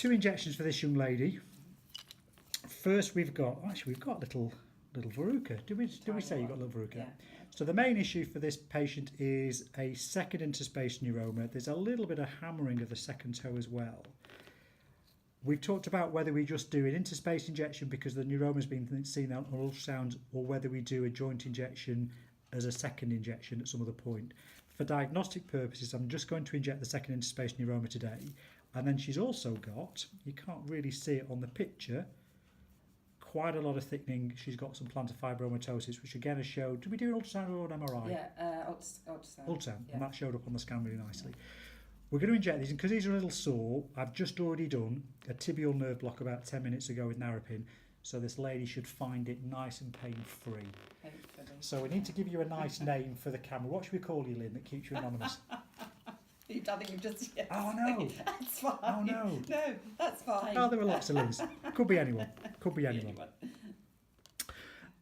2 injections for this young lady. First, we've got little verruca. Did we say you got little verruca? Yeah. So the main issue for this patient is a second interspace neuroma. There's a little bit of hammering of the second toe as well. We've talked about whether we just do an interspace injection because the neuroma's been seen on ultrasound, or whether we do a joint injection as a second injection at some other point. For diagnostic purposes, I'm just going to inject the second interspace neuroma today. And then she's also got, you can't really see it on the picture, quite a lot of thickening. She's got some plantar fibromatosis, which again has showed. Did we do an ultrasound or an MRI? Yeah, ultrasound. Ultrasound, yeah. and that showed up on the scan really nicely. We're going to inject these, and because these are a little sore, I've just already done a tibial nerve block about 10 minutes ago with Narapin, so this lady should find it nice and pain-free. Hopefully. So we need to give you a nice name for the camera. What should we call you, Lynn, that keeps you anonymous? I think you've just... Yes. Oh, no. That's fine. Oh, no. No, that's fine. Oh, there are lots of Lyns. Could be anyone. Could be anyone.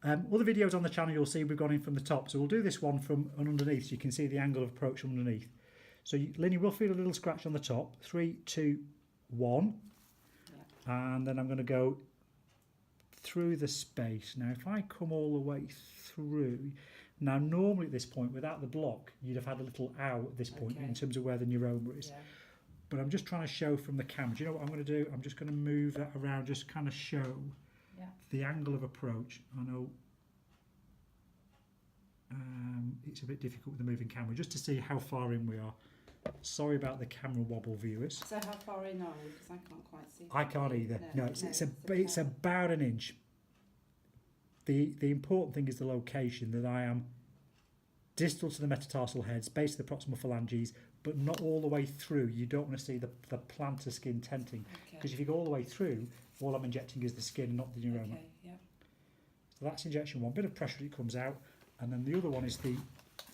Other videos on the channel you'll see we've gone in from the top, so we'll do this one from underneath so you can see the angle of approach from underneath. So Lynn, you will feel a little scratch on the top. 3, 2, 1. Yeah. And then I'm going to go through the space. Now if I come all the way through, now normally at this point without the block you'd have had a little ow at this point in terms of where the neuroma is. Yeah. But I'm just trying to show from the camera. Do you know what I'm going to do? I'm just going to move that around, just kind of show the angle of approach. I know it's a bit difficult with the moving camera, just to see how far in we are. Sorry about the camera wobble, viewers. So how far in are we? Because I can't quite see. I can't either. No, it's about an inch. The important thing is the location, that I am distal to the metatarsal heads, base of the proximal phalanges, but not all the way through. You don't want to see the plantar skin tenting, because if you go all the way through, all I'm injecting is the skin, not the neuroma. Okay, yeah. So that's injection one. Bit of pressure, it comes out, and then the other one is the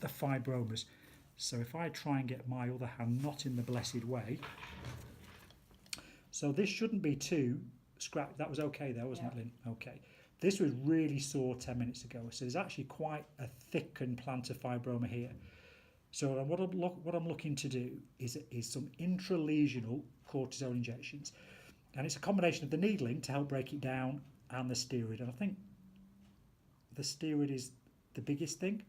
fibromas. So if I try and get my other hand not in the blessed way, so this shouldn't be too scrapped. That was okay there, wasn't it, Lynn? Okay. This was really sore 10 minutes ago, so there's actually quite a thickened plantar fibroma here. So what I'm looking to do is some intralesional cortisone injections, and it's a combination of the needling to help break it down and the steroid, and I think the steroid is the biggest thing.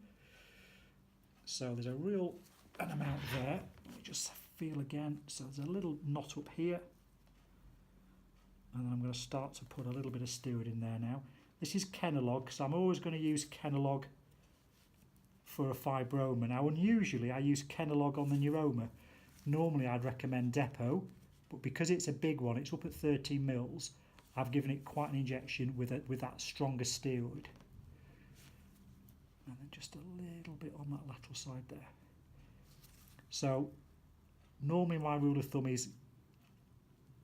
So there's an amount there. Let me just feel again. So there's a little knot up here, and then I'm going to start to put a little bit of steroid in there now. This is Kenalog, so I'm always going to use Kenalog for a fibroma. Now, unusually, I use Kenalog on the neuroma. Normally, I'd recommend Depot, but because it's a big one, it's up at 13 mils, I've given it quite an injection with that stronger steroid. And then just a little bit on that lateral side there. So, normally my rule of thumb is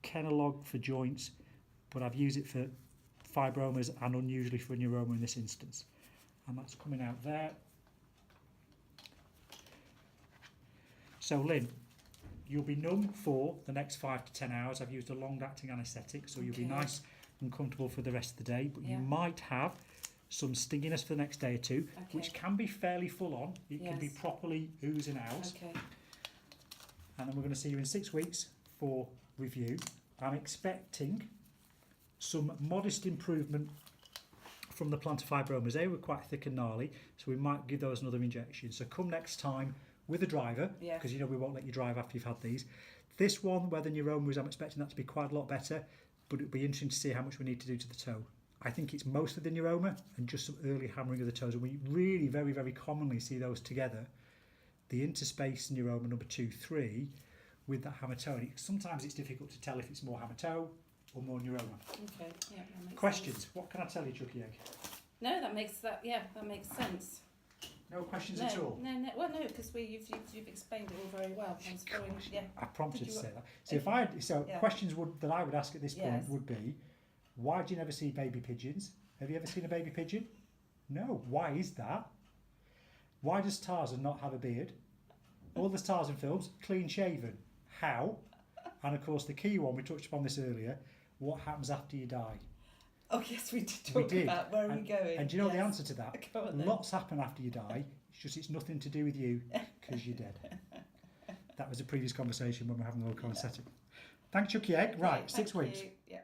Kenalog for joints, but I've used it for fibromas and unusually for a neuroma in this instance. And that's coming out there. So Lynn, you'll be numb for the next 5 to 10 hours. I've used a long-acting anaesthetic, so you'll be nice and comfortable for the rest of the day, but you might have some stinginess for the next day or two, which can be fairly full on. It can be properly oozing out. And then we're going to see you in 6 weeks for review. I'm expecting some modest improvement from the plantar fibromas. They were quite thick and gnarly, so we might give those another injection. So come next time with a driver, because you know we won't let you drive after you've had these. This one, where the neuroma is, I'm expecting that to be quite a lot better, but it'll be interesting to see how much we need to do to the toe. I think it's mostly the neuroma and just some early hammering of the toes, and we really very, very commonly see those together. The interspace neuroma number 2, 3 with that hammer toe. Sometimes it's difficult to tell if it's more hammer toe or more neuroma. Okay, yeah, that makes questions? Sense. What can I tell you, Chucky Egg? No, that makes sense. No questions at all? No. Well, no, because you've explained it all very well. I prompted to say that. So questions that I would ask at this point would be, why do you never see baby pigeons? Have you ever seen a baby pigeon? No. Why is that? Why does Tarzan not have a beard? All the Tarzan films, clean shaven. How? And of course the key one, we touched upon this earlier, what happens after you die? Oh yes, we did talk about where are we going. And do you know the answer to that? Lots happen after you die, it's nothing to do with you, because you're dead. That was a previous conversation when we were having a little conversation. Thanks, Chucky Egg. Right, Okay, 6 thank weeks. you. Yeah.